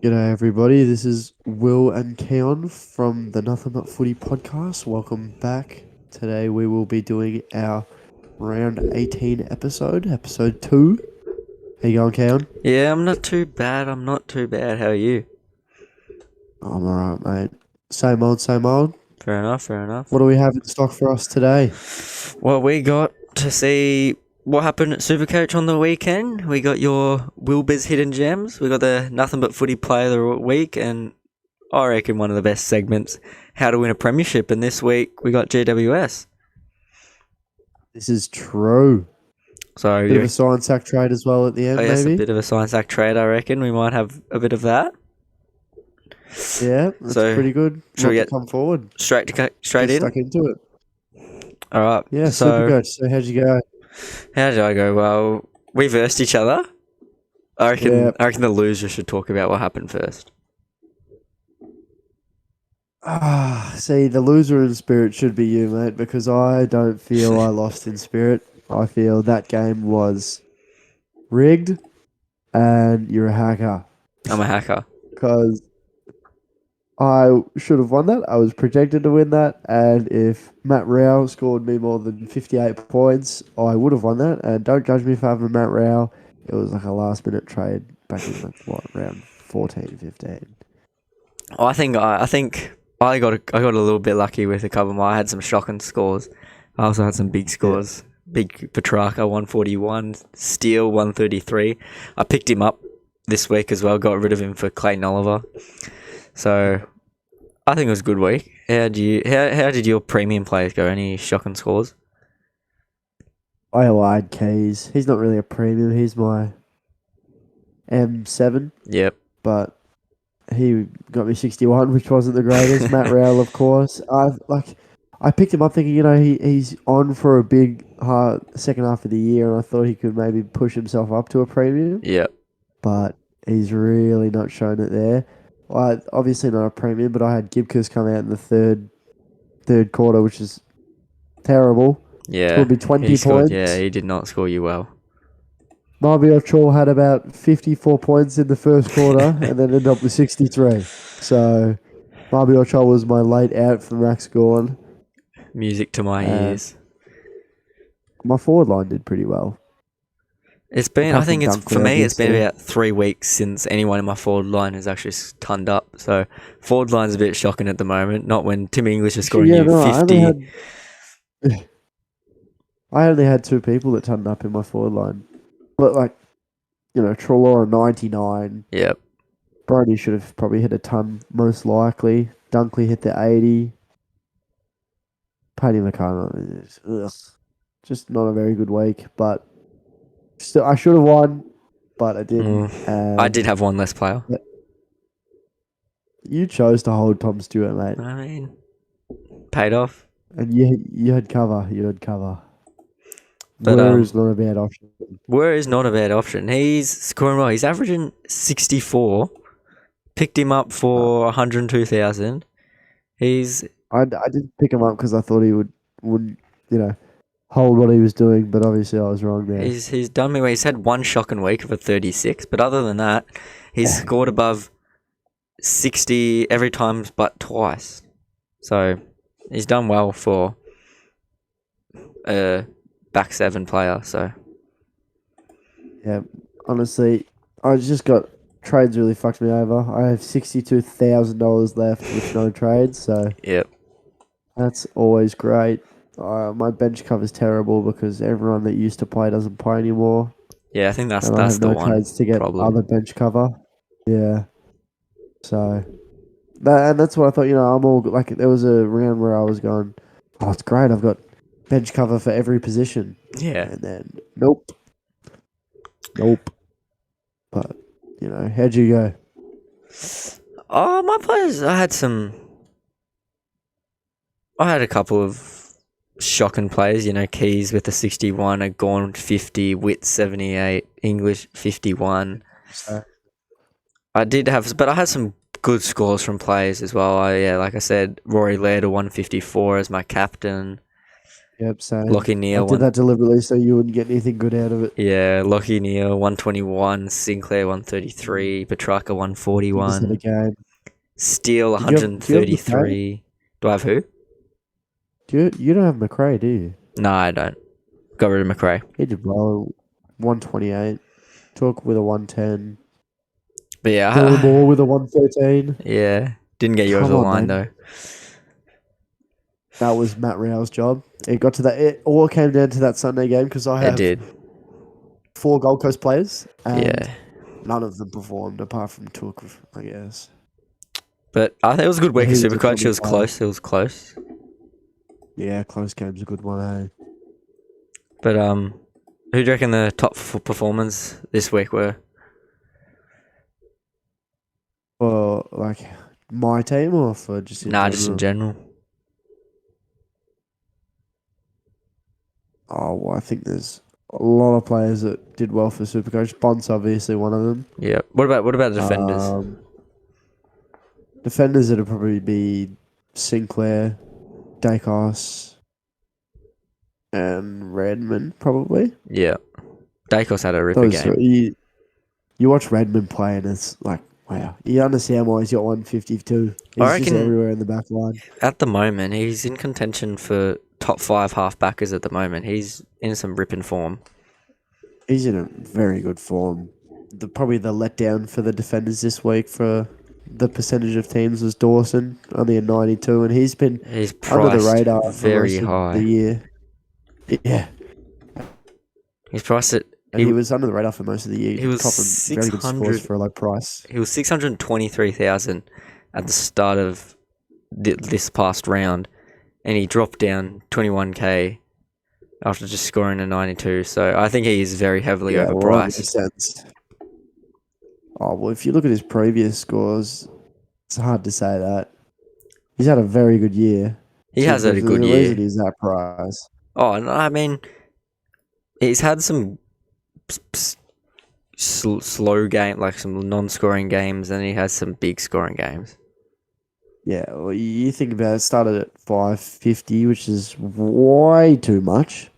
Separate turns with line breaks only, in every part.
G'day everybody, this is Will and Keon from the Nothing But Footy podcast. Welcome back. Today we will be doing our round 18 episode 2. How you going, Keon?
Yeah, I'm not too bad. How are you?
I'm alright, mate. Same old, same old.
Fair enough.
What do we have in stock for us today?
Well, we got to see what happened at SuperCoach on the weekend. We got your Wilbur's Hidden Gems. We got the Nothing But Footy Player of the Week, and I reckon one of the best segments, How to Win a Premiership. And this week we got GWS.
This is true.
So
Bit of a science sack trade as well at the end,
yes,
maybe?
a bit of a science act trade, I reckon. We might have a bit of that.
Yeah, that's
So,
pretty good.
should we
Not to
get
come forward.
Straight
Get
in?
stuck into it.
All right.
Yeah,
So,
Supercoach. So how'd you go?
how did I go? Well, we versed each other.
Yeah.
I reckon the loser should talk about what happened first.
See, the loser in spirit should be you, mate, because I don't feel I lost in spirit. I feel that game was rigged and you're a hacker.
I'm a hacker.
Because I should have won that. I was projected to win that. And if Matt Rao scored me more than 58 points, I would have won that. And don't judge me for having Matt Rao. It was like a last minute trade back in round 14, 15.
I think I got a little bit lucky with a couple of I had some shocking scores. I also had some big scores. Big Petrarca 141, Steele 133. I picked him up this week as well. Got rid of him for Clayton Oliver. So I think it was a good week. How did your premium players go? Any shocking scores?
I lied, Keys. He's not really a premium. He's my M7,
Yep.
but he got me 61, which wasn't the greatest. Matt Rowell, of course. I picked him up thinking, he's on for a big second half of the year, and I thought he could maybe push himself up to a premium,
Yep.
but he's really not shown it there. Obviously not a premium, but I had Gibcus come out in the third quarter, which is terrible.
Yeah.
Scored me 20 points.
Yeah, he did not score you well.
Marby Ochoa had about 54 points in the first quarter and then ended up with 63. So Marby Ochoa was my late out for Max Gorn.
Music to my ears.
My forward line did pretty well.
It's been,
Apart
I think
from
it's, for
Dunkley,
me, it's been
obviously.
about 3 weeks since anyone in my forward line has actually turned up. So, forward line's a bit shocking at the moment. Not when Tim English is scoring you 50.
I only had 2 people that turned up in my forward line. But, Trelaw 99.
Yep.
Brody should have probably hit a ton, most likely. Dunkley hit the 80. Paddy McConnell, just not a very good week. But still, I should have won, but I didn't.
I did have one less player.
You chose to hold Tom Stewart, mate.
I mean, paid off.
And you had cover.
But,
Where is not a bad option.
Where is not a bad option. He's scoring well. He's averaging 64. Picked him up for 102,000.
I didn't pick him up because I thought he would hold what he was doing, but obviously I was wrong there.
He's done me well. He's had one shocking week of a 36, but other than that, he's scored above 60 every time but twice. So he's done well for a back 7 player. So
Yeah, honestly, I just got trades really fucked me over. I have $62,000 left with no trades, so
yep.
that's always great. My bench cover's terrible because everyone that used to play doesn't play anymore.
Yeah, I think that's
I have
the
no
one
trades to get
problem.
other bench cover. Yeah. So, and that's what I thought. I'm all like. There was a round where I was going, "Oh, it's great! I've got bench cover for every position."
Yeah.
And then nope. But how'd you go?
Oh, my players. I had a couple of shocking players. Keys with a 61, a Gorn 50, Witt 78, English 51. But I had some good scores from players as well. Like I said, Rory Laird a 154 as my captain.
Yep, same.
Lockie
I
Neal
did that deliberately so you wouldn't get anything good out of it.
Yeah, Lockie Neal 121, Sinclair 133, Petrarca
He just had a
141,
game.
Steele
Do you have McRae?
133. Do I have who?
You don't have McRae, do you?
No, I don't. Got rid of McRae.
He did well. 128. Took with a 110.
But yeah,
Dylan Moore with a 113.
yeah, didn't get you over
Come
the
on,
line
man.
though.
That was Matt Rao's job. It got to that. It all came down to that Sunday game because I
It
have
did.
4 Gold Coast players and
Yeah,
none of them performed apart from Took, I guess.
but I think it was a good week of
He was a
Supercoach. It
funny
was
player.
close. It was close.
Yeah, close game's a good one, eh?
But who do you reckon the top performers this week were?
For like my team or for just in
Nah,
general?
just in general.
Oh, well, I think there's a lot of players that did well for Supercoach. Bond's obviously one of them.
Yeah. What about the defenders?
Defenders, it'll probably be Sinclair, Dacos, and Redmond, probably.
Yeah, Dacos had a ripper
Those
game.
three. You watch Redmond play, and it's like, wow. You understand why he's got 152. He's
I
just
reckon
everywhere in the back line.
at the moment he's in contention for top 5 halfbackers at the moment. He's in some ripping form.
He's in a very good form. Probably the letdown for the defenders this week for the percentage of teams was Dawson, only a 92, and he's been
He's
under the
priced
radar for
very
most of
high.
the year. Yeah,
He's priced at
and he was under the radar for most of the year.
he was
Copping very good
600
scores for a low price.
He was 623,000 at the start of this past round, and he dropped down 21k after just scoring a 92. So I think he is very heavily
Well, that
overpriced.
makes sense. Oh, well, if you look at his previous scores, it's hard to say that. He's had a very good year.
He has had a good
The reason
year.
he's that price.
Oh, no, I mean, he's had some slow game, like some non-scoring games, and he has some big scoring games.
Yeah, well, you think about it, started at 550, which is way too much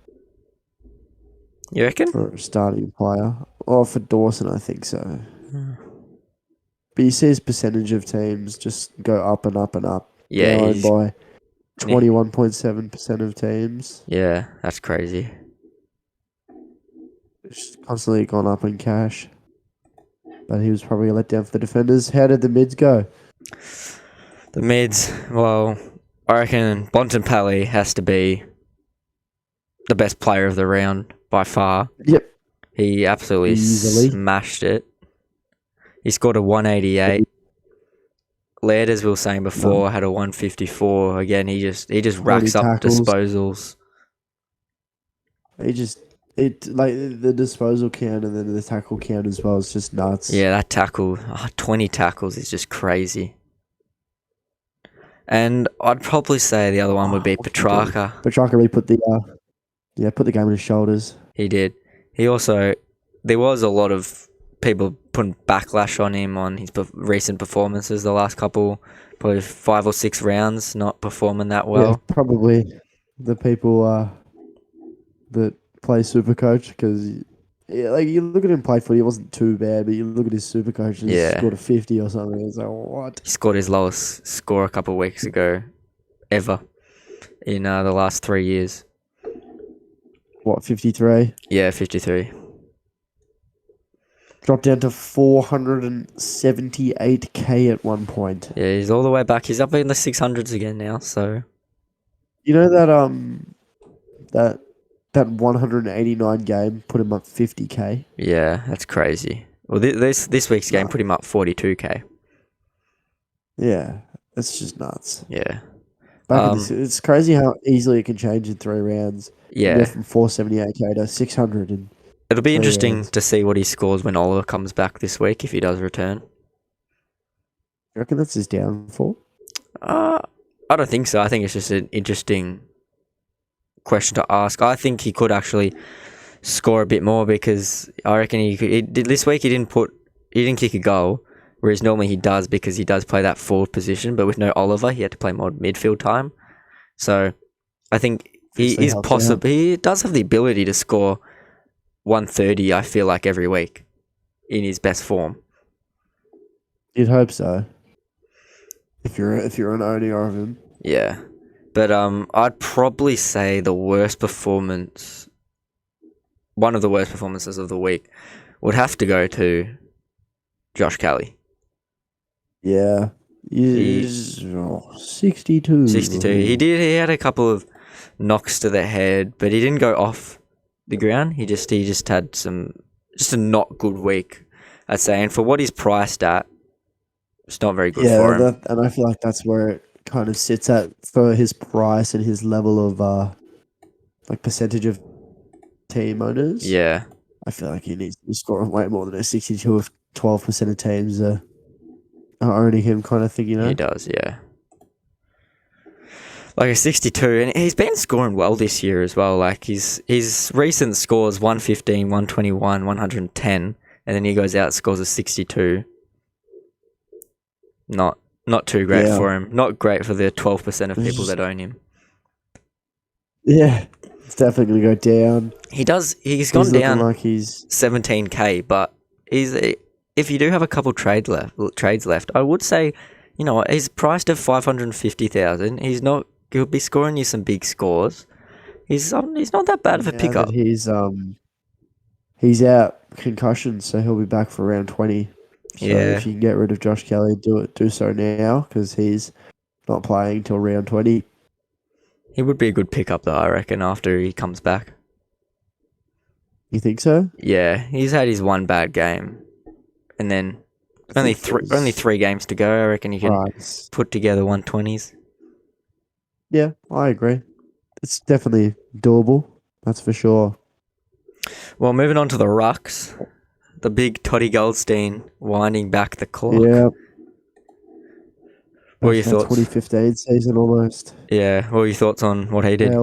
You reckon?
for a starting player. Or for Dawson, I think so. But you see his percentage of teams just go up and up and up.
Yeah,
Now owned
he's
by 21.7% of teams.
yeah, that's crazy.
It's constantly gone up in cash. But he was probably a letdown for the defenders. How did the mids go?
The mids, well, I reckon Bontempelli has to be the best player of the round by far.
Yep.
He absolutely
Easily.
smashed it. He scored a 188. Laird, as we were saying before, had a 154. Again, he just racks up
tackles.
disposals.
Like the disposal count and then the tackle count as well is just nuts.
Yeah, that tackle, 20 tackles is just crazy. And I'd probably say the other one would be Petrarca.
Petrarca really put the game on his shoulders.
He did. He also, there was a lot of people putting backlash on him on his recent performances the last couple, probably 5 or 6 rounds, not performing that well.
Yeah, probably the people that play Supercoach because like you look at him play footy, it wasn't too bad, but you look at his Supercoach and he scored a 50 or something. It's like, what?
He scored his lowest score a couple of weeks ago ever in the last 3 years.
What, 53?
Yeah, 53.
Dropped down to 478k at one point.
Yeah, he's all the way back. He's up in the 600s again now, so...
You know that 189 game put him up 50k?
Yeah, that's crazy. Well, this week's game put him up 42k.
Yeah, that's just nuts.
Yeah.
It's crazy how easily it can change in 3 rounds.
Yeah.
Go from 478k to 600 and
It'll be interesting
rounds.
to see what he scores when Oliver comes back this week, if he does return.
You reckon that's his downfall?
I don't think so. I think it's just an interesting question to ask. I think he could actually score a bit more because I reckon this week he didn't kick a goal, whereas normally he does because he does play that forward position, but with no Oliver, he had to play more midfield time. So I think He
Obviously
is
helps out.
possible. He does have the ability to score 130. I feel like every week in his best form.
You'd hope so. If you're an owner of him.
Yeah, but I'd probably say the worst performance, one of the worst performances of the week, would have to go to Josh Kelly.
Yeah.
He
62.
62. He had a couple of knocks to the head, but he didn't go off the ground. He just had just a not good week, I'd say. And for what he's priced at, it's not very good for him.
And I feel like that's where it kind of sits at for his price and his level of like percentage of team owners.
Yeah.
I feel like he needs to be scoring way more than a 62 if 12% of teams are owning him kind of thing, you know?
He does, yeah. Like a 62, and he's been scoring well this year as well. Like his recent scores 115, 121, 110, and then he goes out and scores a 62. Not too great for him. Not great for the 12% of people that own him.
Yeah, it's definitely going to go down.
He's gone down
like he's
17k, but if you do have a couple trades left, I would say, you know what, he's priced at 550,000. He'll be scoring you some big scores. He's not that bad of a pickup.
He's out concussion, so he'll be back for round 20. So if you can get rid of Josh Kelly, do so now because he's not playing till round 20.
He would be a good pickup though, I reckon, after he comes back.
You think so?
Yeah, he's had his one bad game, and then only 3 games to go. I reckon you can put together 120s.
Yeah, I agree. It's definitely doable. That's for sure.
Well, moving on to the rucks. The big Toddy Goldstein winding back the clock.
Yeah.
What are your thoughts?
2015 season almost.
Yeah. What are your thoughts on what he did?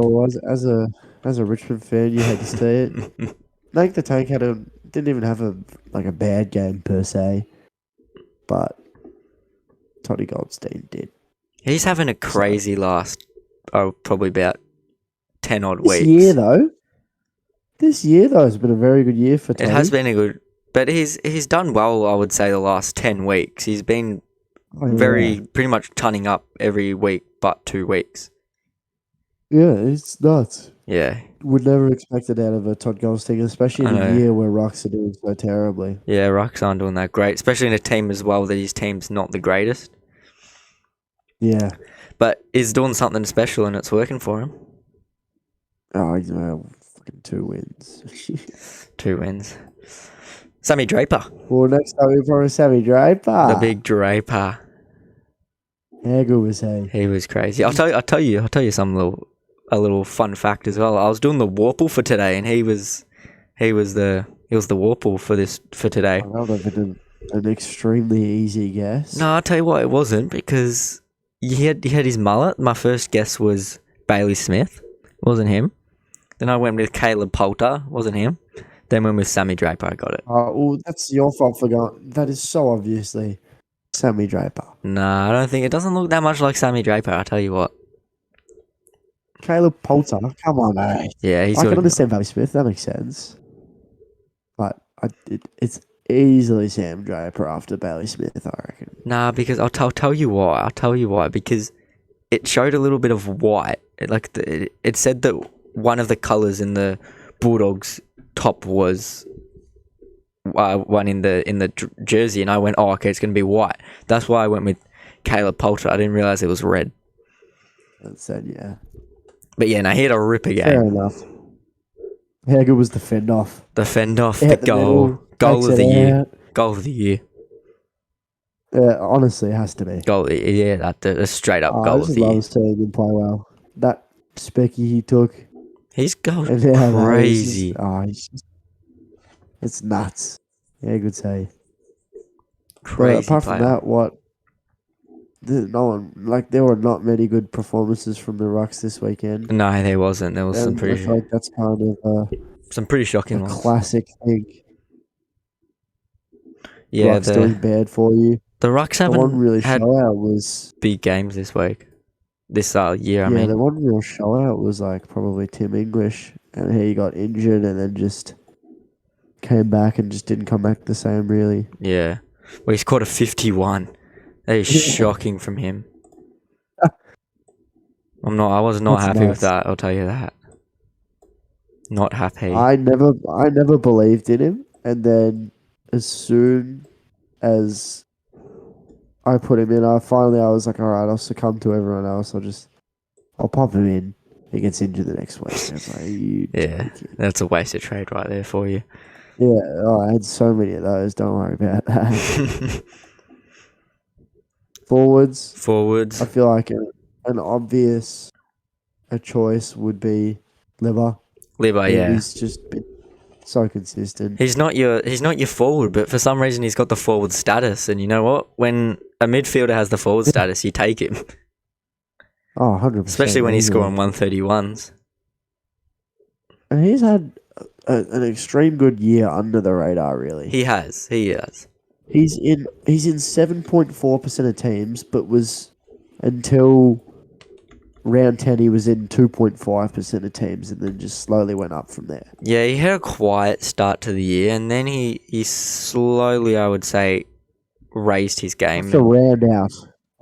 As a Richmond fan, you hate to see it. Nate the Tank didn't even have a bad game per se, but Toddy Goldstein did.
He's having a crazy last, probably about 10 odd weeks.
This year though has been a very good year for Toddy.
It has been a good, but he's done well. I would say the last 10 weeks he's been pretty much turning up every week, but 2 weeks.
Yeah, it's nuts.
Yeah.
Would never expect it out of a Todd Goldstein, especially in a year where Rucks are doing so terribly.
Yeah, Rucks aren't doing that great, especially in a team as well that his team's not the greatest.
Yeah.
But he's doing something special and it's working for him.
Oh, he's fucking 2 wins.
2 wins. Sammy Draper.
Well, next up we've got Sammy Draper.
The big Draper.
How good was he?
He was crazy. I'll tell you a little fun fact as well. I was doing the Warple for today, and he was the Warple for today.
That would have been an extremely easy guess.
No, I'll tell you what, it wasn't because he had his mullet. My first guess was Bailey Smith. Wasn't him. Then I went with Caleb Poulter. Wasn't him. Then went with Sammy Draper. I got it.
Oh, well, that's your fault for going. That is so obviously Sammy Draper.
Nah, I don't think it doesn't look that much like Sammy Draper. I'll tell you what.
Caleb Poulter, come on, mate.
Yeah,
I can understand Bailey Smith. That makes sense. But it's easily Sam Draper after Bailey Smith, I reckon.
Nah, because I'll tell you why. I'll tell you why. Because it showed a little bit of white. It said that one of the colours in the Bulldogs top was one in the jersey, and I went, oh, okay, it's going to be white. That's why I went with Caleb Poulter. I didn't realise it was red.
That said, yeah.
But yeah, no, he had a ripper game.
Fair enough. How good was the fend off?
The fend off, the goal of the year. Goal of the year.
Yeah, honestly, it has to be.
Goal, yeah, that's straight up goal of the year.
I was seeing him play well. That specky he took.
His goal's crazy.
It's nuts. Yeah, good say.
Crazy.
But apart from that, there were not many good performances from the Rucks this weekend.
No, there wasn't. There was some pretty.
I feel like that's kind of
some pretty shocking ones.
Classic thing.
Yeah,
Rucks doing bad for you.
The Rucks haven't
one really
had
show out was
big games this week. this year. I
Yeah,
mean,
the one real showout was like probably Tim English, and he got injured and then just came back and just didn't come back the same, really.
yeah. Well, he scored a 51. That is
Yeah.
shocking from him. I was not
That's
happy with
nuts.
that. I'll tell you that. Not happy.
I never believed in him, and then as soon as I put him in, I was like, all right, I'll succumb to everyone else. I'll pop him in. He gets injured the next week. I was like, are you
Yeah,
joking?
that's a wasted trade right there for you.
Yeah, oh, I had so many of those. Don't worry about that. Forwards, I
Forwards,
feel like an obvious a choice would be Liver.
Libba, yeah.
He's just been so consistent.
He's not your forward, but for some reason he's got the forward status. And you know what? When a midfielder has the forward
Yeah.
status, you take him,
Oh,
especially
100%
when he's
easily.
scoring 131s.
And he's had an extreme good year under the radar, really.
He has, he has.
He's in 7.4% of teams, but was until round 10 he was in 2.5% of teams and then just slowly went up from there.
Yeah, he had a quiet start to the year, and then he slowly, I would say, raised his game.
After
And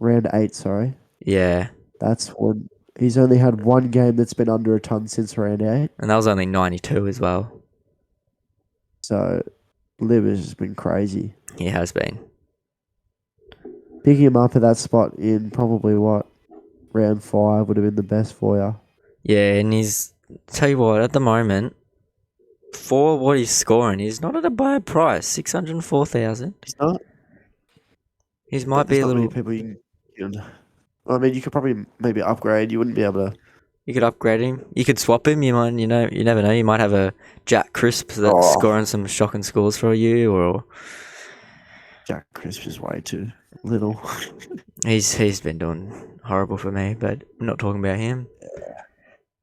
round 8, sorry.
yeah,
That's when he's only had one game that's been under a ton since round 8.
and that was only 92 as well.
So Lib has just been crazy.
He has been.
Picking him up at that spot in probably round 5 would have been the best for you.
Yeah, and tell you what, at the moment, for what he's scoring, he's not at a bad price. 604,000.
He's not.
He might be
There's
a
not many
little.
people you can. I mean, you could probably maybe upgrade. You wouldn't be able to.
You could upgrade him. You could swap him. You never know. You might have a Jack Crisp that's
Oh,
scoring some shocking scores for you, or
Jack Crisp is way too little.
he's been doing horrible for me. But I'm not talking about him.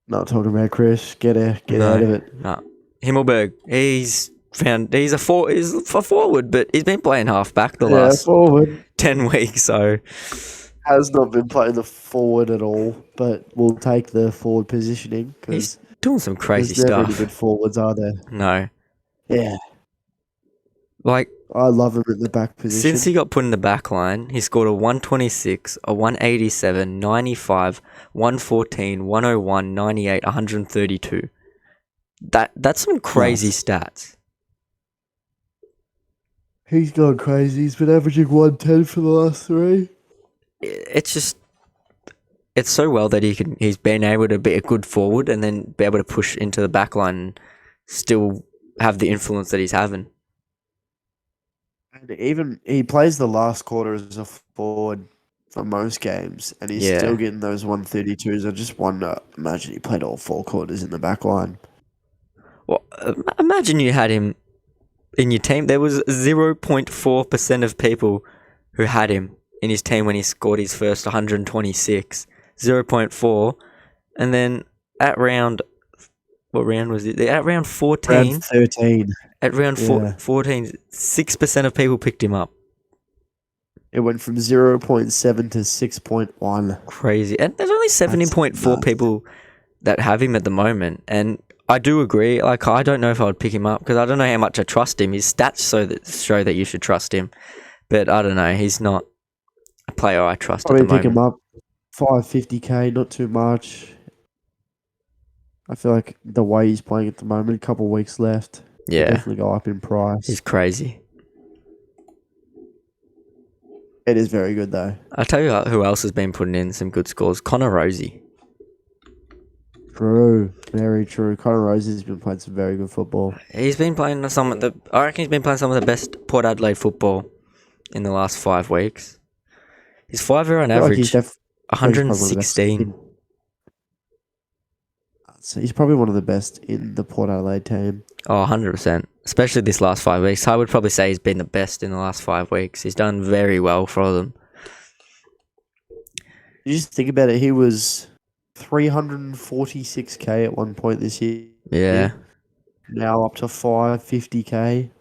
Not talking about Chris. Get out
No,
of it.
no. Himmelberg. He's a forward, but he's been playing half back the
Yeah,
last
forward
10 weeks. So
has not been playing the forward at all, but we'll take the forward positioning
he's
because
doing some crazy
there's never any
stuff.
good forwards, are there?
No,
Yeah,
like.
I love him at the back
Since
position.
he got put in the back line, he scored a 126, a 187, 95, 114, 101, 98, 132. That's some crazy
Nuts.
stats.
He's gone crazy. He's been averaging 110 for the last 3.
It's just it's so well that he's been able to be a good forward and then be able to push into the back line and still have the influence that he's having.
And even he plays the last quarter as a forward for most games, and he's still
Yeah.
getting those 132s. I just wonder, imagine he played all 4 quarters in the back line.
Well, imagine you had him in your team. There was 0.4% of people who had him in his team when he scored his first 126. 0.4. And then at round... What round was it? At round 14...
Round 13.
At round
Yeah.
14, 6% of people picked him up.
It went from 0.7 to 6.1.
Crazy. And there's only 70.4
nuts.
people that have him at the moment. And I do agree. Like, I don't know if I would pick him up because I don't know how much I trust him. His stats show that you should trust him. But I don't know. He's not a player I trust at the
Probably pick him
moment.
up. 550k, not too much. I feel like the way he's playing at the moment, a couple of weeks left, he'll
Yeah.
definitely go up in price.
He's crazy.
It is very good though.
I'll tell you who else has been putting in some good scores. Connor Rosie.
True, very true. Conor Rose has been playing some very good football.
He's been playing I reckon he's been playing some of the best Port Adelaide football in the last 5 weeks. His 5-year on
I feel like
average,
he's probably one of the best
116.
So he's probably one of the best in the Port Adelaide team.
Oh, 100%. Especially this last 5 weeks. I would probably say he's been the best in the last 5 weeks. He's done very well for them.
You just think about it, he was 346k at one point this year.
Yeah.
Now up to 550k.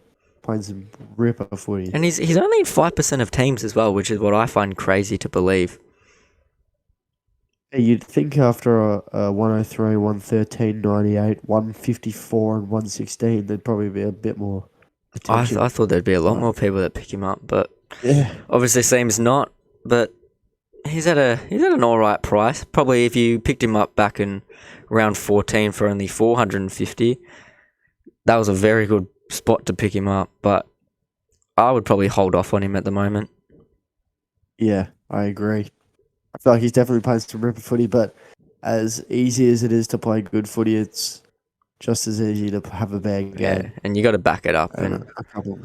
Playing some ripper footy.
And he's only in 5% of teams as well, which is what I find crazy to believe.
You'd think after a 103, 113, 98, 154, and 116, there'd probably be a bit more
I
attention.
thought there'd be a lot
But
more people that pick him up, but
yeah,
obviously seems not. But he's at an all right price. Probably if you picked him up back in round 14 for only 450, that was a very good spot to pick him up. But I would probably hold off on him at the moment.
yeah, I agree. I feel like he's definitely playing some ripper footy, but as easy as it is to play good footy, it's just as easy to have a bad
Yeah,
game.
and you got to back it up.
And
And
a couple.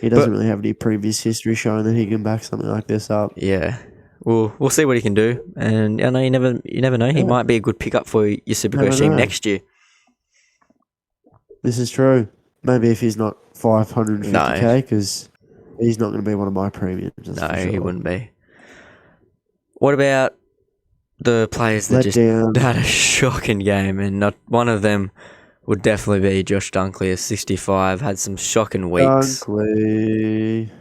He doesn't
but
really have any previous history showing that he can back something like this up.
yeah, we'll see what he can do. And I know you never know. He
Yeah,
might be a good pickup for your
never
Supercoach team
know.
next year.
This is true. Maybe if he's not
No,
550k, because he's not going to be one of my premiums, that's
no,
for
he
sure.
wouldn't be. What about the players that
Let
just
down
had a shocking game? And not one of them would definitely be Josh Dunkley at 65. Had some shocking weeks.
Dunkley.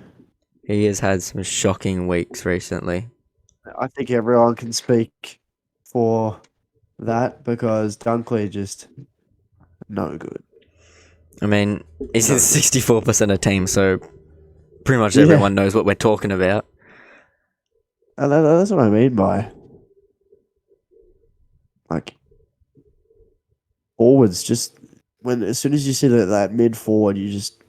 He has had some shocking weeks recently.
I think everyone can speak for that because Dunkley just no good.
I mean, he's in
No good.
64% of teams, so pretty much
Yeah,
everyone knows what we're talking about.
and that's what I mean by like forwards. Just when as soon as you see that mid forward, you just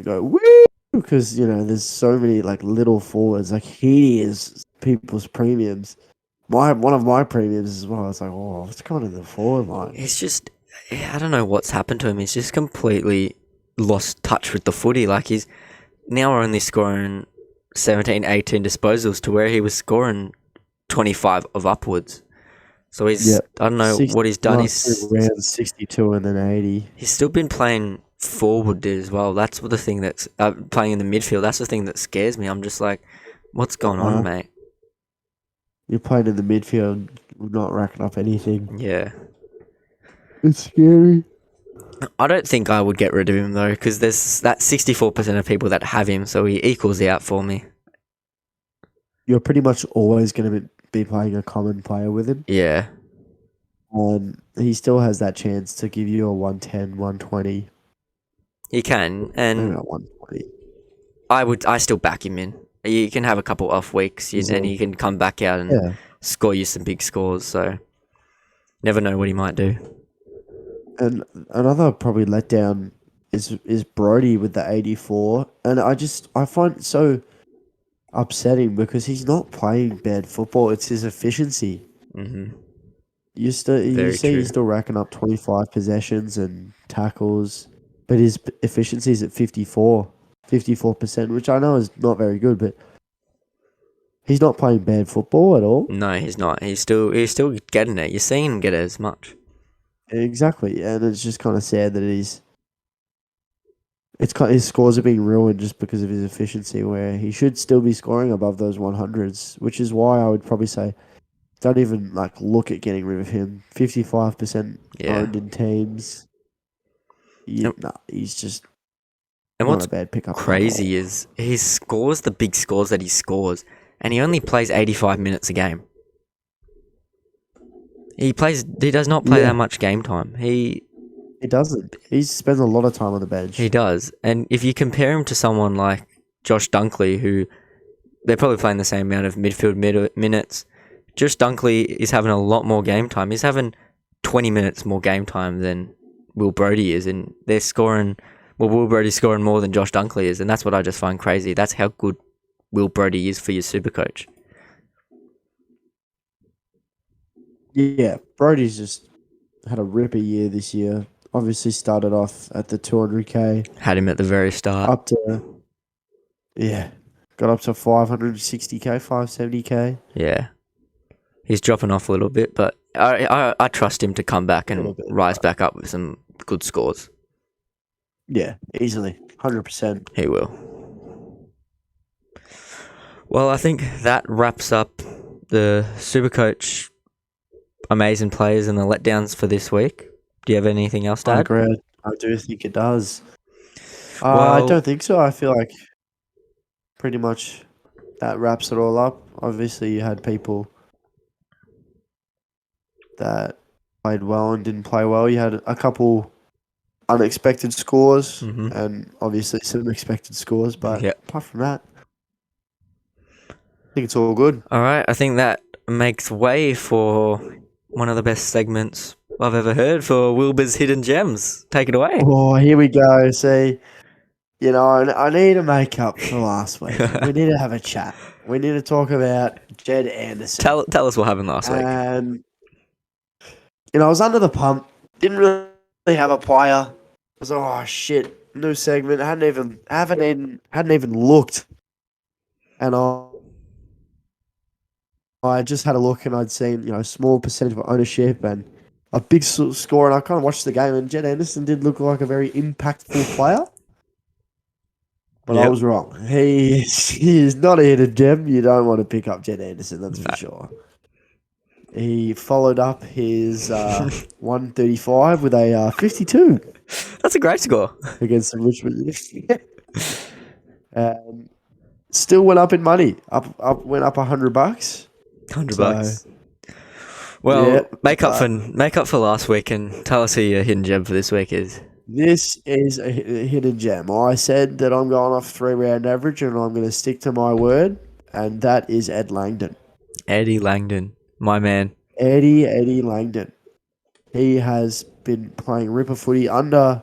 go woo because there's so many like little forwards. Like he is people's premiums. One of my premiums as well. It's like, oh, what's going on in the forward line?
It's just, I don't know what's happened to him. He's just completely lost touch with the footy. Like he's now only scoring 17, 18 disposals to where he was scoring 25 of upwards. So
Yeah,
I don't know what he's done.
last two rounds 62 and then 80.
He's still been playing forward as well. That's what the thing that's playing in the midfield. That's the thing that scares me. I'm just like, what's going on,
Uh,
mate?
you're playing in the midfield, not racking up anything.
Yeah.
It's scary.
I don't think I would get rid of him though, because there's that 64% of people that have him, so he equals out for me.
You're pretty much always going to be playing a common player with him.
Yeah,
He still has that chance to give you a 110, 120,
he can,
maybe
and
not 120.
I still back him in. You can have a couple off weeks, and
Easily.
he can come back out and
Yeah.
score you some big scores. So never know what he might do.
And another probably letdown is Brody with the 84. And I find it so upsetting because he's not playing bad football. It's his efficiency.
Hmm.
You
Very
see
true.
he's still racking up 25 possessions and tackles, but his efficiency is at 54%, which I know is not very good, but he's not playing bad football at all.
No, he's not. He's still getting it. You're seeing him get it as much.
Exactly, and it's just kind of sad that his scores are being ruined just because of his efficiency, where he should still be scoring above those 100s, which is why I would probably say don't even like look at getting rid of him. 55%
Yeah.
owned in teams.
And,
He's just
and
not
what's
a bad pickup at
crazy
all.
is he scores the big scores that he scores, and he only plays 85 minutes a game. He does not play that
Yeah,
much game time.
he doesn't. He spends a lot of time on the
He
bench.
does. And if you compare him to someone like Josh Dunkley, who they're probably playing the same amount of midfield minutes, Josh Dunkley is having a lot more game time. He's having 20 minutes more game time than Will Brodie is, and they're scoring. Well, Will Brodie's scoring more than Josh Dunkley is, and that's what I just find crazy. That's how good Will Brodie is for your Supercoach.
Yeah, Brody's just had a ripper year this year. Obviously started off at the 200k,
Had him at the very start.
up to yeah, got up to 560k, 570k.
Yeah, he's dropping off a little bit, but I trust him to come back
A little
and
bit.
rise back up with some good scores.
Yeah, easily, 100%.
He will. Well, I think that wraps up the Supercoach amazing players and the letdowns for this week. Do you have anything else to
I
add?
agree. I do think it does. I
Well,
don't think so. I feel like pretty much that wraps it all up. Obviously, you had people that played well and didn't play well. You had a couple unexpected scores
Mhm.
and obviously some expected scores, but
Yep.
apart from that, I think it's all good.
All right, I think that makes way for one of the best segments I've ever heard for Wilbur's Hidden Gems. Take it away.
Oh, here we go. See, I need to make up for last week. We need to have a chat. We need to talk about Jed Anderson.
Tell us what happened last week.
And I was under the pump. Didn't really have a player. I was like, oh shit, new segment. Hadn't even looked. And I just had a look and I'd seen a small percentage of ownership and a big score. And I kind of watched the game and Jed Anderson did look like a very impactful player. But I
Yep.
was wrong. He is not a hidden gem. You don't want to pick up Jed Anderson, that's for sure. He followed up his 135 with a 52
That's a great score.
against the Richmond. Still went up in money. Went up $100.
$100. Well,
yeah,
make up for last week and tell us who your hidden gem for this week is.
This is a hidden gem. I said that I'm going off 3-round average and I'm going to stick to my word, and that is Ed Langdon.
Eddie Langdon, my man.
Eddie Langdon. He has been playing ripper footy under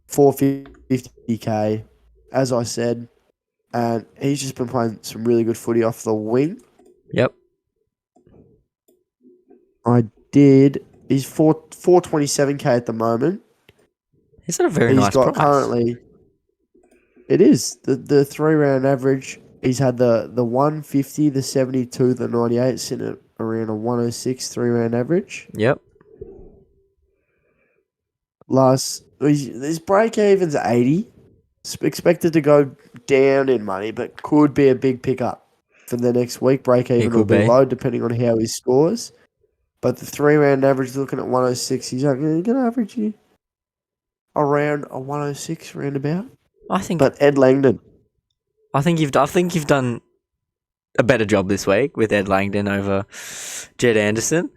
450k, as I said, and he's just been playing some really good footy off the wing.
Yep.
He's 427k at the moment.
Is that a very nice price?
Currently, it is the 3-round average. He's had the 150, the 72, the 98, sitting at around a 106 3-round average.
Yep.
His break even's 80. It's expected to go down in money, but could be a big pickup for the next week. Break even will be low depending on how he scores. But the 3-round average, looking at 106, he's going to average you around a 106 roundabout. But Ed Langdon.
I think you've done a better job this week with Ed Langdon over Jed Anderson.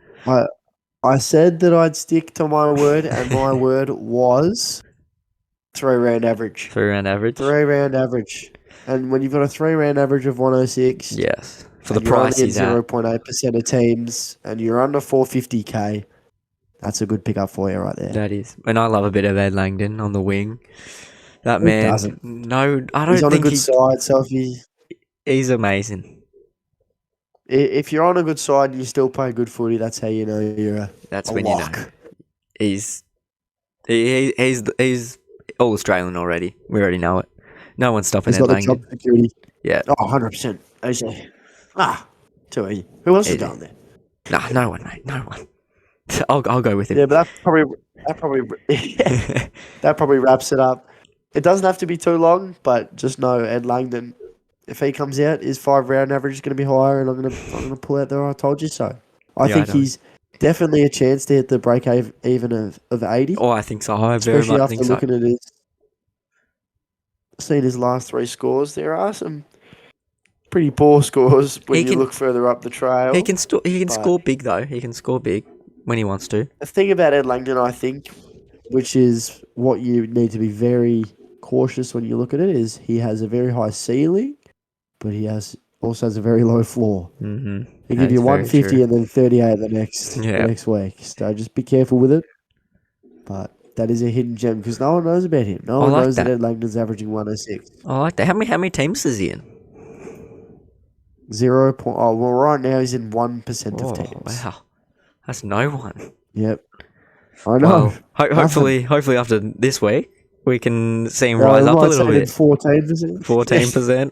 I said that I'd stick to my word, and my word was 3-round average.
3-round average.
3-round average. And when you've got a 3-round average of 106,
yes, for the price he's at,
0.8% of teams, and you're under 450k, that's a good pickup for you right there.
That is. And I love a bit of Ed Langdon on the wing. That man.
Doesn't?
No, I don't
He's on
think
a good side, so
he's amazing.
If you're on a good side and you still play good footy, that's how you know you're a
when
lock.
you know. He's all Australian already. We already know it. No one's stopping Ed Langdon.
Job security.
Yeah.
Oh, 100%. Too easy. Who else is going there?
Nah, no one, mate. No one. I'll go with him.
Yeah, but that probably wraps it up. It doesn't have to be too long, but just know Ed Langdon, if he comes out, his 5-round average is going to be higher, and I'm gonna pull out there. I told you so. I think he's definitely a chance to hit the break even of 80.
Oh, I think so. I very much think so.
Especially after looking at seeing his last 3 scores, there are some pretty poor scores when you look further up the trail.
He can score big though. He can score big when he wants to.
The thing about Ed Langdon, I think, which is what you need to be very cautious when you look at it, is he has a very high ceiling, but he also has a very low floor.
Mm-hmm.
He give you 150 and then 38 the next week. So just be careful with it. But that is a hidden gem because no one knows about him. No one knows that Ed Langdon's averaging 106.
I like that. How many teams is he in?
0. Well, right now he's in 1% of teams.
Wow, that's no one.
Yep, I know.
Well, hopefully after this week we can see him rise up a little bit.
14%.
14%.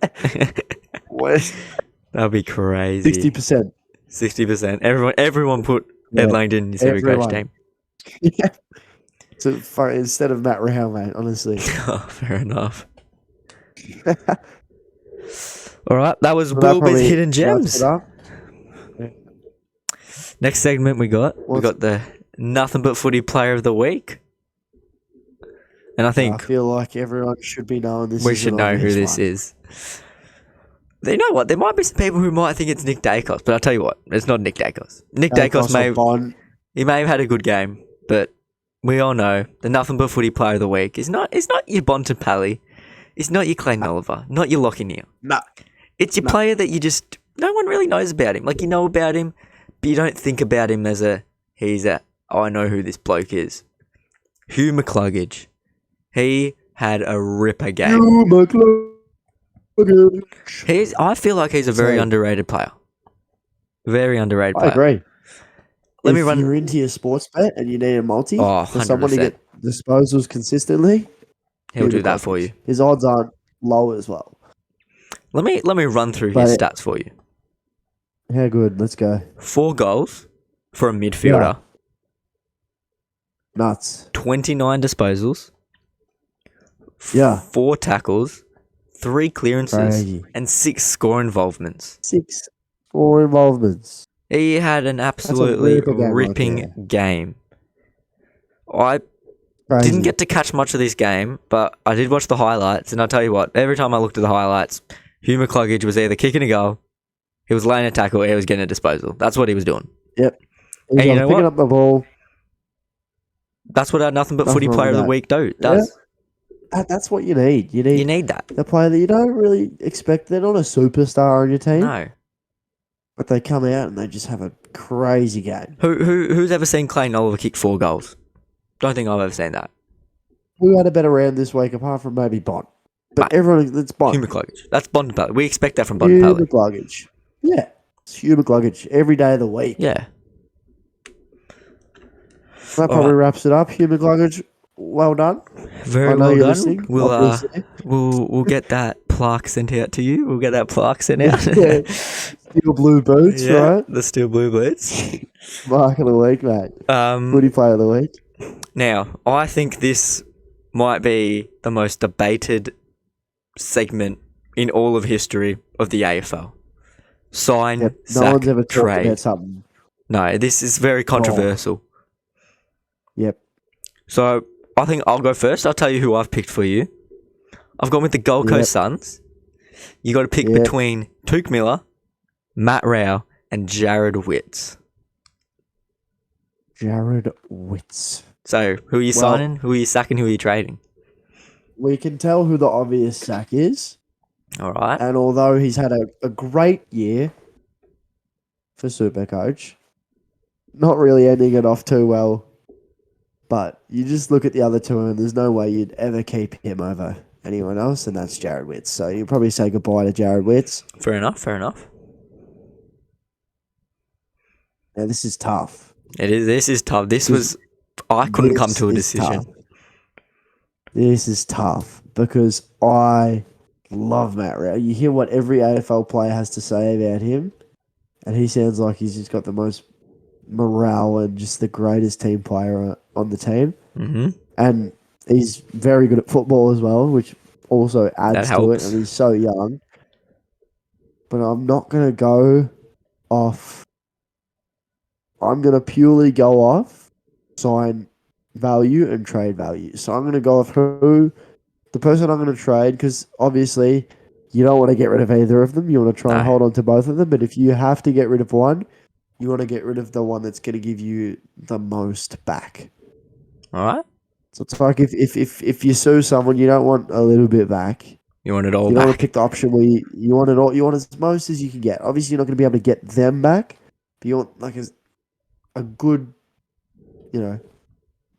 That'd be crazy.
60%.
60%. Everyone put Ed Langdon in his SuperCoach team.
Yeah. So instead of Matt Rao, mate, honestly.
Fair enough. All right, that was Wilbur's Hidden Gems. Next segment we got the Nothing But Footy Player of the Week. And I
feel like everyone should be knowing this.
We should know who this is. You know what? There might be some people who might think it's Nick Dacos, but I'll tell you what, it's not Nick Dacos. Nick Dacos may... He may have had a good game, but we all know the Nothing But Footy Player of the Week is not your Bontempelli. It's not your Clayton Oliver. Not your Lockie Neal.
No.
It's your player that you just... No one really knows about him. Like, you know about him, but you don't think about him as I know who this bloke is. Hugh McCluggage. He had a ripper game.
Hugh McCluggage.
I feel like he's a very underrated player. Very underrated player.
I agree.
Let me
if
run.
you're into your sports bet and you need a multi for someone to
100%.
get disposals consistently,
He'll do that for you.
His odds aren't low as well.
Let me run through his stats for you.
How good? Let's go.
4 goals for a midfielder.
Yeah. Nuts.
29 disposals.
Yeah.
4 tackles, 3 clearances,
Crazy.
and 6 score involvements.
4 involvements.
He had an absolutely ripping
right
game. I
Crazy.
didn't get to catch much of this game, but I did watch the highlights, and I'll tell you what, every time I looked at the highlights, Hugh McCluggage was either kicking a goal, he was laying a tackle, or he was getting a disposal. That's what he was doing.
Yep.
And you know
picking
what?
up the ball.
That's what our Nothing But Footy
Nothing wrong
Player of
with
the
that.
Week does.
That's what you need. You
You need that.
the player that you don't really expect. They're not a superstar on your team,
No.
but they come out and they just have a crazy game.
Who's ever seen Clayton Oliver kick 4 goals? Don't think I've ever seen that.
We had a better round this week, apart from maybe Bont. But everyone, it's Bont.
Hugh McCluggage. That's Bontempelli. We expect that from
Hugh
Bontempelli.
McCluggage. Yeah. It's Hugh McCluggage every day of the week.
Yeah.
That probably wraps it up. Hugh McCluggage, well done.
Very
I know
well
you're
done.
listening,
We'll
obviously.
we'll get that plaque sent out to you. We'll get that plaque sent out.
Yeah. Steel blue boots,
Yeah,
right?
the steel blue boots.
Mark of the week, mate. Footy player of the week.
Now, I think this might be the most debated segment in all of history of the AFL. Sign,
Yep. No
sack,
one's ever talked
trade.
about something.
No, this is very controversial.
Yep.
So, I think I'll go first. I'll tell you who I've picked for you. I've gone with the Gold Coast Suns. You got to pick between Touk Miller, Matt Rao, and Jared Witts.
Jared Witts.
So, who are you signing? Who are you sacking? Who are you trading?
We can tell who the obvious sack is.
All right.
And although he's had a great year for SuperCoach, not really ending it off too well. But you just look at the other two and there's no way you'd ever keep him over anyone else, and that's Jared Witts. So you probably say goodbye to Jared Witts.
Fair enough.
Now, this is tough.
It is. This is tough. I couldn't come to a decision.
This is tough because I love Matt Rao. You hear what every AFL player has to say about him, and he sounds like he's just got the most morale and just the greatest team player on the team.
Mm-hmm.
And he's very good at football as well, which also adds to it. And he's so young. But I'm not going to go off. I'm going to purely go off sign value and trade value. So I'm going to go off the person I'm going to trade, because obviously you don't want to get rid of either of them. You want to try and hold on to both of them. But if you have to get rid of one, you want to get rid of the one that's going to give you the most back.
All right.
So it's like if you sue someone, you don't want a little bit back.
You want it all back.
You don't want to pick the option where you want it all. You want as most as you can get. Obviously, you're not going to be able to get them back, but you want like a good,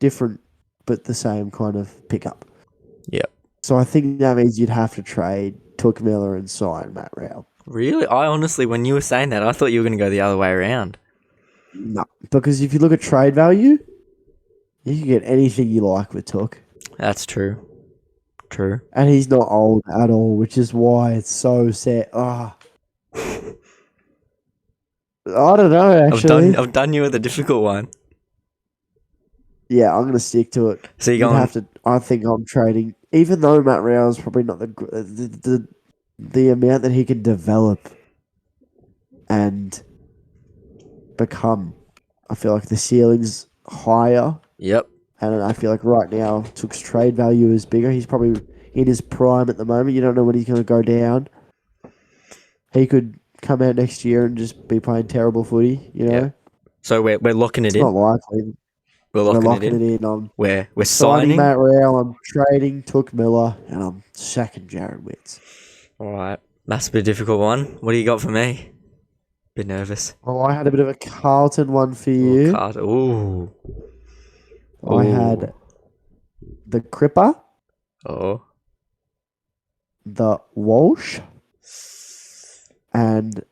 different but the same kind of pickup.
Yep.
So I think that means you'd have to trade Touk Miller and sign Matt Rao.
Really? I honestly, when you were saying that, I thought you were going to go the other way around.
No, because if you look at trade value, you can get anything you like with Touk.
That's true. True.
And he's not old at all, which is why it's so sad. I don't know, actually.
I've done you with a difficult one.
Yeah, I'm going to stick to it.
So you're going...
I think I'm trading, even though Matt Rao is probably not the amount that he can develop and become. I feel like the ceiling's higher.
Yep.
And I feel like right now, Took's trade value is bigger. He's probably in his prime at the moment. You don't know when he's going to go down. He could come out next year and just be playing terrible footy,
Yep. So we're locking it
It's not
in.
likely.
We're
We're
locking it
locking
in.
it in. I'm
We're
signing
signing.
Matt Rao. I'm trading Took Miller, and I'm sacking Jared Witz.
All right, that's a bit difficult one. What do you got for me? Bit nervous.
Well, I had a bit of a Carlton one for
Ooh,
you.
Carter. Ooh.
I had
Ooh.
the Cripper,
Oh.
the Walsh, and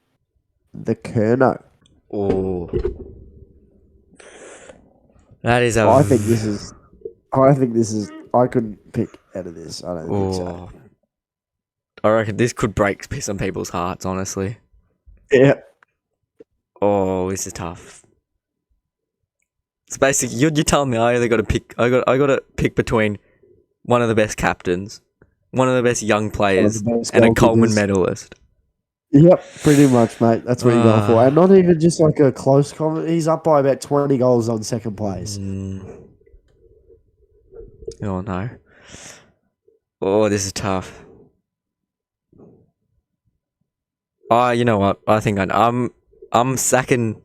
the Kerno.
Ooh. That is a.
I think this is. I think this is. I couldn't pick out of this. I don't think so.
Oh. I reckon this could break some people's hearts, honestly.
Yeah.
Oh, this is tough. It's basically you're telling me I either got to pick. I got to pick between one of the best captains, one of the best young players,
best
and a Coleman
goalkeepers.
medalist.
Yep, pretty much, mate. That's what you're going for.
Ah.
And not even just like a close comment. He's up by about 20 goals on second place.
Oh no. Oh, this is tough. You know what? I think I'm sacking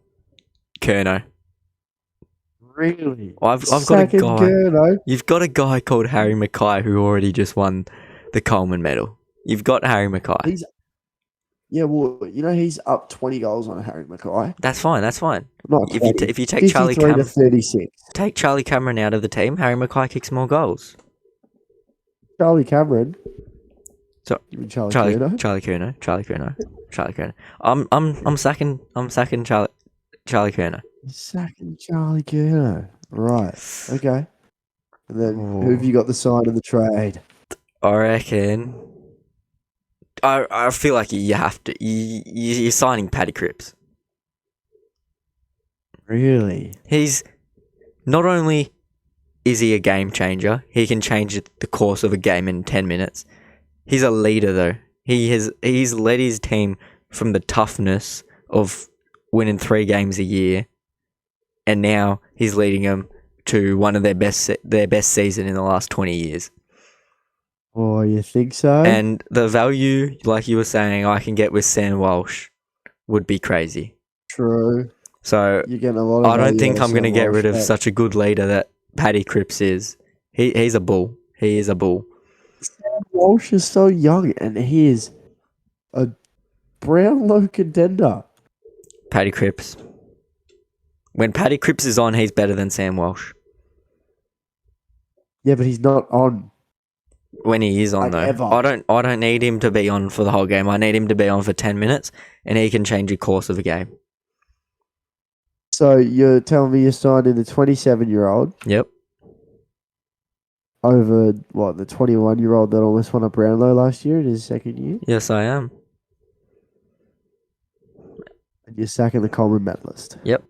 Kerno.
Really?
I've got a
Second
guy.
Gurno.
You've got a guy called Harry Mackay who already just won the Coleman medal. You've got Harry Mackay.
Yeah, well, he's up 20 goals on Harry Mackay.
That's fine. That's fine.
Not
If
20,
you take Charlie
53 to
Cameron,
36.
take Charlie Cameron out of the team, Harry Mackay kicks more goals.
Charlie Cameron.
So
You mean Charlie
Charlie
Curnow?
Charlie Kerno. I'm sacking Charlie Kerno.
Sacking Charlie Curnow. Right. Okay. And then
Ooh.
who have you got the sign of the trade?
I reckon. I feel like you have to. You're signing Paddy Cripps.
Really?
He's not only is he a game changer, he can change the course of a game in 10 minutes. He's a leader though. He's led his team from the toughness of winning 3 games a year, and now he's leading them to one of their best season in the last 20 years.
Oh, you think so?
And the value, like you were saying, I can get with Sam Walsh would be crazy.
True.
So
You're getting a lot of
I don't
value
think
out of
I'm going to
Sam
get
Walsh,
rid of
but
such a good leader that Paddy Cripps is. He's a bull. He is a bull.
Sam Walsh is so young, and he is a Brownlow contender.
Paddy Cripps. When Paddy Cripps is on, he's better than Sam Walsh.
Yeah, but he's not on.
When he is on,
Like,
though,
ever.
I don't need him to be on for the whole game. I need him to be on for 10 minutes, and he can change the course of a game.
So you're telling me you're signing the 27-year-old
Yep.
over, what, the 21-year-old that almost won a Brownlow last year in his second year?
Yes, I am.
And you're sacking the Coleman medalist.
Yep.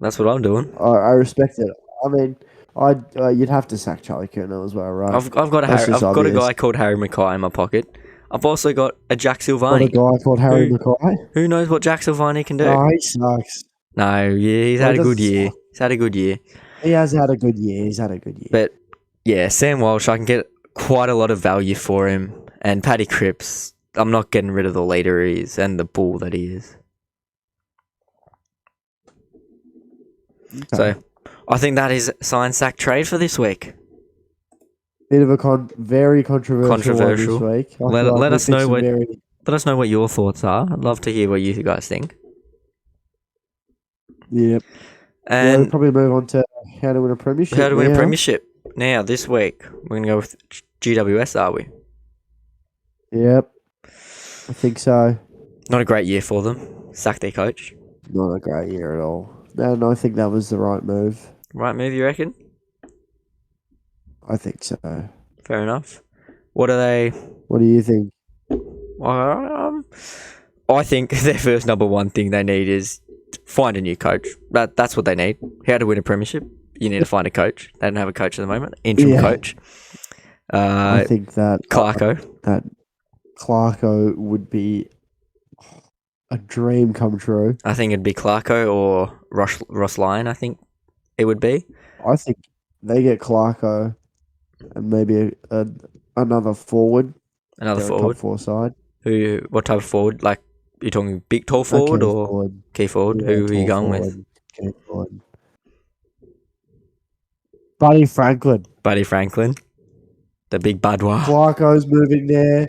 That's what I'm doing.
I respect it. I mean, you'd have to sack Charlie Curnow as well, right?
I've got a guy called Harry Mackay in my pocket. I've also got a Jack
Got
Silvani.
a guy called Harry Mackay.
Who knows what Jack Silvani can do?
Oh, he sucks.
No, yeah, he's had a good year. He's had a good year.
He has had a good year.
But yeah, Sam Walsh, I can get quite a lot of value for him. And Paddy Cripps, I'm not getting rid of the leader he is and the bull that he is.
Okay.
So I think that is sign sack trade for this week.
Bit of a very controversial one this week.
Let us know what your thoughts are. I'd love to hear what you guys think.
Yep.
And
we'll probably move on to how to win a premiership.
How to win a premiership. Now, this week, we're going to go with GWS, are we?
Yep. I think so.
Not a great year for them. Sack their coach.
Not a great year at all. No, I think that was the right move.
Right move, you reckon?
I think so.
Fair enough. What are they?
What do you think?
I think their first number one thing they need is find a new coach. That's what they need. How to win a premiership? You need to find a coach. They don't have a coach at the moment. Interim coach.
I think that Clarko would be a dream come true.
I think it'd be Clarko or Ross Lyon. I think it would be.
I think they get Clarko and maybe another forward.
Another forward.
Top 4 side.
What type of forward? Like You talking big tall
A
forward
key
or
forward.
key forward?
Yeah,
Who are you
tall
going with?
forward. Key forward. Buddy Franklin.
Buddy Franklin, the big Budwa.
Clarko's moving there.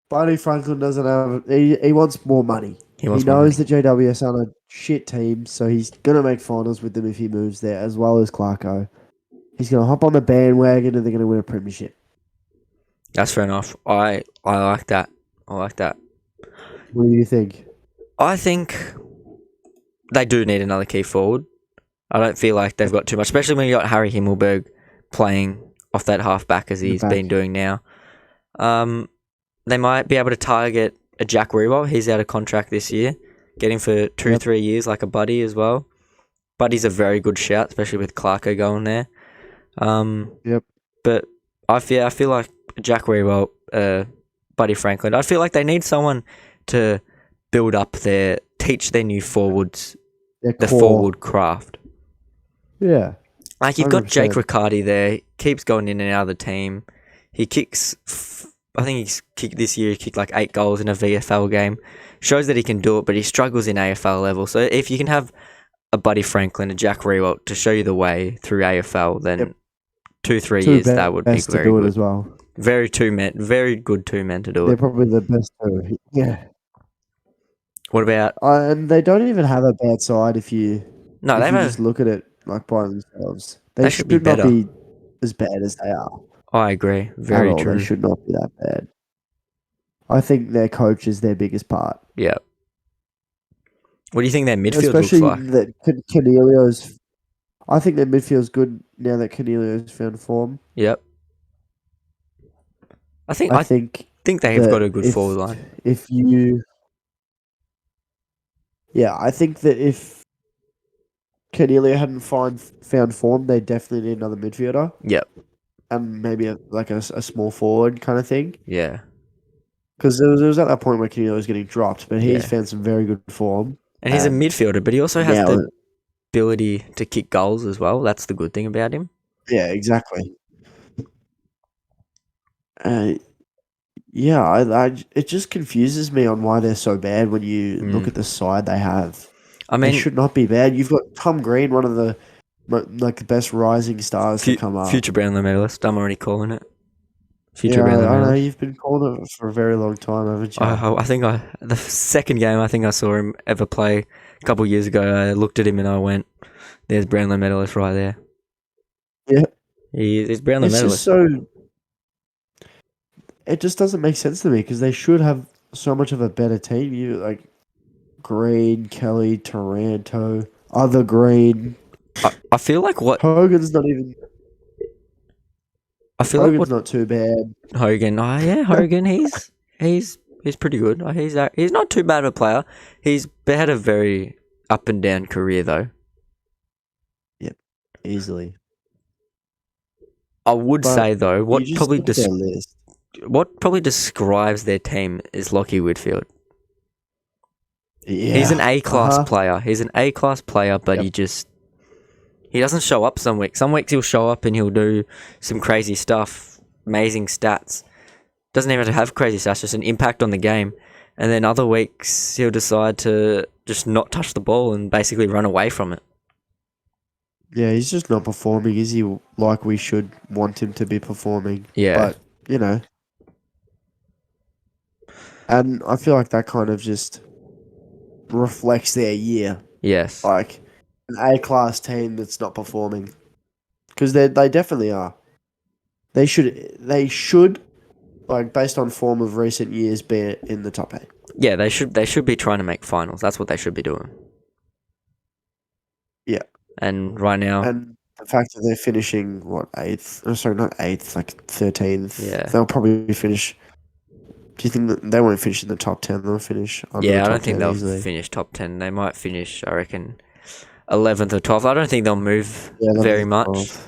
Buddy Franklin doesn't have. He wants more money.
He
He
wants more
knows
money.
that JWS are a shit team, so he's gonna make finals with them if he moves there, as well as Clarko. He's gonna hop on the bandwagon and they're gonna win a premiership.
That's fair enough. I like that. I like that.
What do you think?
I think they do need another key forward. I don't feel like they've got too much, especially when you got Harry Himmelberg playing off that half back as he's been doing now. They might be able to target a Jack Rewell. He's out of contract this year. Get him for 2-3 years like a Buddy as well. Buddy's a very good shout, especially with Clarko going there.
Yep.
But I feel like Jack Rewell, Buddy Franklin, I feel like they need someone to build up teach their new forwards the forward craft.
Yeah.
Like, you've got
100%.
Jake Riccardi there, keeps going in and out of the team. He kicks, I think this year he kicked like 8 goals in a VFL game. Shows that he can do it, but he struggles in AFL level. So if you can have a Buddy Franklin, a Jack Rewell to show you the way through AFL, then 2-3 years, that would be
best to
very
do it
good.
as well.
Very good 2 men to do
They're
it.
probably the best two. Yeah.
What about...
And they don't even have a bad side if you just look at it like by themselves. They
should
should
be
not
better.
be as bad as they are.
I agree. Very
At all.
true.
They should not be that bad. I think their coach is their biggest part.
Yeah. What do you think their midfield
Especially
looks like?
that Cornelio's. I think their midfield's good now that Cornelio's found form.
Yep. I think they have got a good forward line.
I think that if Cornelio hadn't found form, they definitely need another midfielder.
Yep.
And maybe a small forward kind of thing.
Yeah.
Because there was at that point where Cornelio was getting dropped, but he's found some very good form.
And he's a midfielder, but he also has the ability to kick goals as well. That's the good thing about him.
Yeah, exactly. It just confuses me on why they're so bad when you look at the side they have.
I mean,
they should not be bad. You've got Tom Green, one of the best rising stars to come up.
Future Brownlow medalist. I'm already calling it.
Future Brownlow medalist. I know you've been calling it for a very long time, haven't you?
I think the second game I think I saw him ever play a couple of years ago. I looked at him and I went, "There's Brownlow medalist right there."
Yeah,
he's Brownlow medalist.
It just doesn't make sense to me because they should have so much of a better team. You like Green, Kelly, Taranto, other Green.
I feel like what
Hogan's not even.
I feel
Hogan's
like
not too bad.
Hogan, Hogan, he's pretty good. He's not too bad of a player. He's had a very up and down career though.
Yep, easily.
I would say though, what probably describes their team is Lockie Whitfield.
Yeah,
he's an A-class player. He's an A-class player, but he doesn't show up some weeks. Some weeks he'll show up and he'll do some crazy stuff, amazing stats. Doesn't even have crazy stats, just an impact on the game. And then other weeks he'll decide to just not touch the ball and basically run away from it.
Yeah, he's just not performing, is he? Like we should want him to be performing.
Yeah.
But, and I feel like that kind of just reflects their year.
Yes.
Like an A-class team that's not performing. Because they definitely are. They should, like, based on form of recent years, be in the top 8.
Yeah, they should be trying to make finals. That's what they should be doing.
Yeah.
And right now...
And the fact that they're finishing, 8th? Oh, sorry, not 8th, like 13th.
Yeah.
They'll probably finish... Do you think that they won't finish in the top 10? They'll finish under the top 10
I don't think they'll
easily.
finish top 10. They might finish, I reckon, 11th or 12th. I don't think they'll move very much. 12th.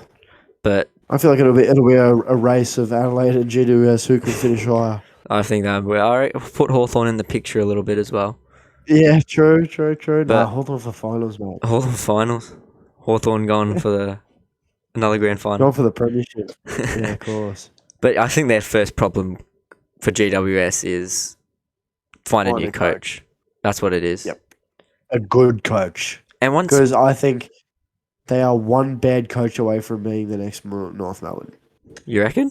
But
I feel like it'll be a race of Adelaide and GWS who can finish higher.
I think that will put Hawthorn in the picture a little bit as well.
Yeah, true.
But
Hawthorn for finals, mate.
Hawthorn finals. Hawthorn going for another grand final.
Going for the premiership. Yeah, of course.
But I think their first problem for GWS is find a new coach. That's what it is.
Yep. A good coach.
And once
Because I think they are one bad coach away from being the next North Melbourne.
you reckon,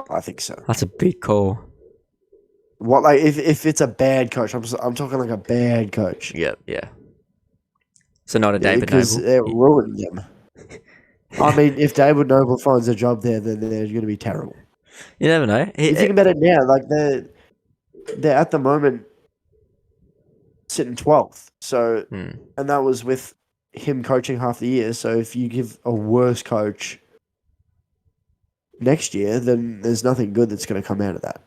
I think so.
that's a big call.
What like if it's a bad coach, I'm talking like a bad coach.
Yeah. So not a David
because
Noble.
it ruined them. I mean, if David Noble finds a job there, then they're going to be terrible.
You never know.
You think about it now, like they're at the moment sitting 12th. So, and that was with him coaching half the year. So if you give a worse coach next year, then there's nothing good that's going to come out of that.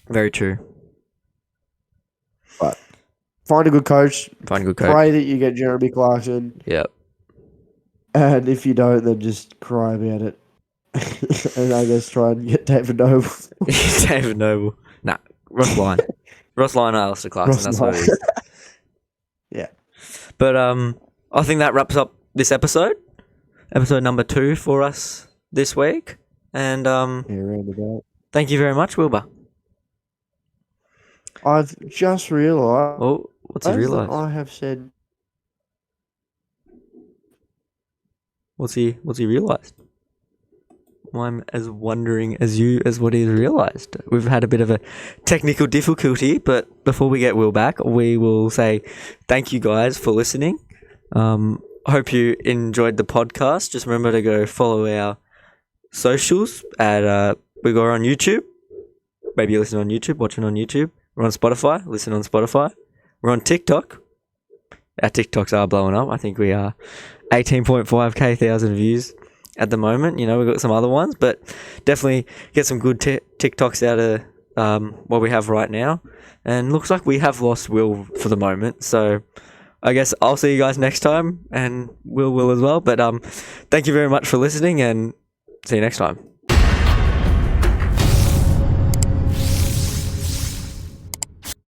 Very true.
But find a good coach. Pray that you get Jeremy Clarkson.
Yep.
And if you don't, then just cry about it. And I guess try and get David Noble.
David Noble. Nah, Ross Lyon. Ross Lyon or Alistair Clarkson. That's what it is.
Yeah.
But I think that wraps up this episode. Episode number 2 for us this week. And
round about.
Thank you very much, Wilbur.
I've just realised.
Oh, what's he realised?
I have said.
What's he realised? I'm as wondering as you as what he's realised. We've had a bit of a technical difficulty, but before we get Will back, we will say thank you guys for listening. Hope you enjoyed the podcast. Just remember to go follow our socials at we go on YouTube. Maybe you listen on YouTube, watching on YouTube. We're on Spotify, listen on Spotify. We're on TikTok. Our TikToks are blowing up. I think we are 18.5k thousand views at the moment. You know, we've got some other ones, but definitely get some good TikToks out of what we have right now. And looks like we have lost Will for the moment. So I guess I'll see you guys next time, and Will as well. But thank you very much for listening, and see you next time.